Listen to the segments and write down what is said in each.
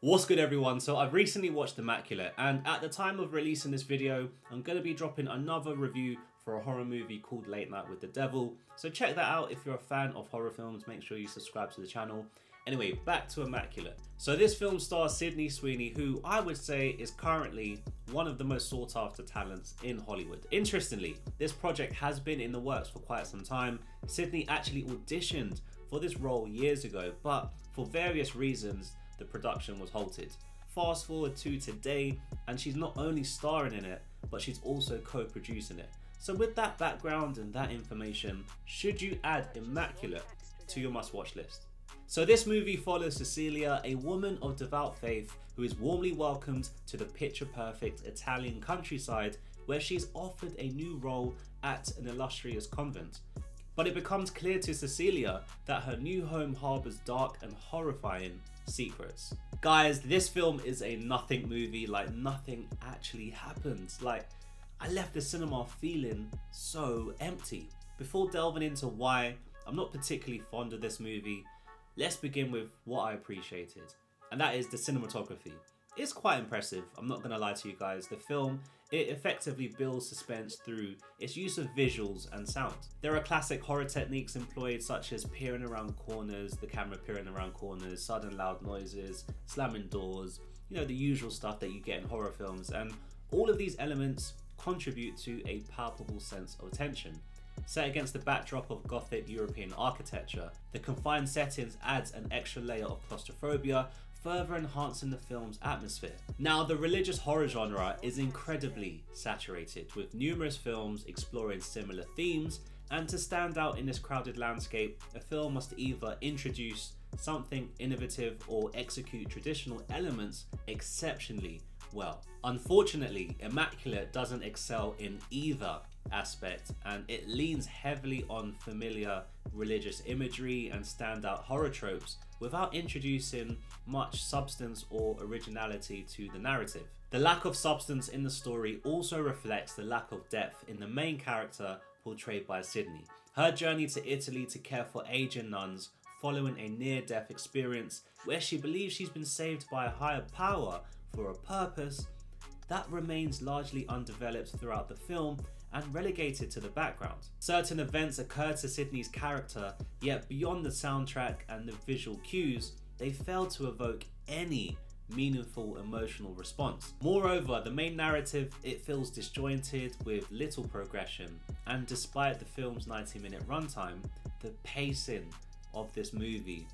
What's good everyone? So I've recently watched Immaculate, and at the time of releasing this video, I'm going to be dropping another review for a horror movie called Late Night with the Devil. So check that out if you're a fan of horror films, make sure you subscribe to the channel. Anyway, back to Immaculate. So this film stars Sydney Sweeney, who I would say is currently one of the most sought after talents in Hollywood. Interestingly, this project has been in the works for quite some time. Sydney actually auditioned for this role years ago, but for various reasons, the production was halted. Fast forward to today, and she's not only starring in it, but she's also co-producing it. So with that background and that information, should you add Immaculate to your must-watch list? So this movie follows Cecilia, a woman of devout faith who is warmly welcomed to the picture-perfect Italian countryside, where she's offered a new role at an illustrious convent. But it becomes clear to Cecilia that her new home harbours dark and horrifying secrets. Guys, this film is a nothing movie, like nothing actually happens. Like, I left the cinema feeling so empty. Before delving into why I'm not particularly fond of this movie, let's begin with what I appreciated, and that is the cinematography. It's quite impressive, I'm not gonna lie to you guys. The film, it effectively builds suspense through its use of visuals and sound. There are classic horror techniques employed, such as peering around corners, the camera peering around corners, sudden loud noises, slamming doors, you know, the usual stuff that you get in horror films, and all of these elements contribute to a palpable sense of tension. Set against the backdrop of Gothic European architecture, the confined settings adds an extra layer of claustrophobia, further enhancing the film's atmosphere. Now, the religious horror genre is incredibly saturated, with numerous films exploring similar themes, and to stand out in this crowded landscape, a film must either introduce something innovative or execute traditional elements exceptionally well. Unfortunately, Immaculate doesn't excel in either aspect, and it leans heavily on familiar religious imagery and standout horror tropes without introducing much substance or originality to the narrative. The lack of substance in the story also reflects the lack of depth in the main character portrayed by Sydney. Her journey to Italy to care for aging nuns following a near-death experience where she believes she's been saved by a higher power for a purpose, that remains largely undeveloped throughout the film and relegated to the background. Certain events occur to Sydney's character, yet beyond the soundtrack and the visual cues, they fail to evoke any meaningful emotional response. Moreover, the main narrative, it feels disjointed with little progression, and despite the film's 90-minute runtime, the pacing of this movie,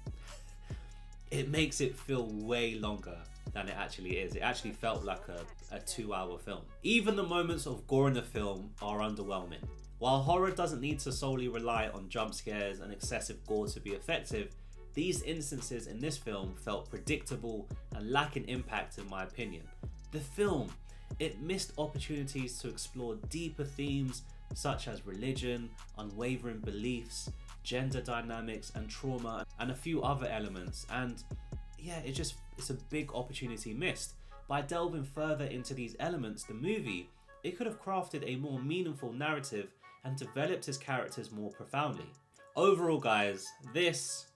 it makes it feel way longer than it actually is. It actually felt like a 2-hour film. Even the moments of gore in the film are underwhelming. While horror doesn't need to solely rely on jump scares and excessive gore to be effective, these instances in this film felt predictable and lacking impact in my opinion. The film, it missed opportunities to explore deeper themes such as religion, unwavering beliefs, gender dynamics and trauma, and a few other elements, and yeah, it's a big opportunity missed. By delving further into these elements, the movie, it could have crafted a more meaningful narrative and developed its characters more profoundly. Overall, guys, this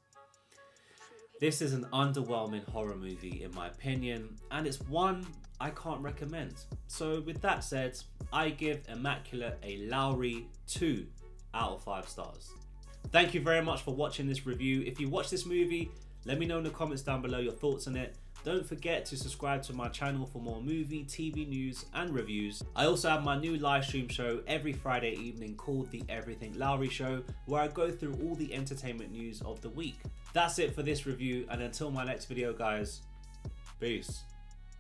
is an underwhelming horror movie in my opinion, and it's one I can't recommend. So with that said, I give Immaculate a Lowery 2 out of 5 stars. Thank you very much for watching this review. If you watch this movie, let me know in the comments down below your thoughts on it. Don't forget to subscribe to my channel for more movie, TV news and reviews. I also have my new live stream show every Friday evening called the EverythingLowery Show, where I go through all the entertainment news of the week. That's it for this review, and until my next video, guys, peace.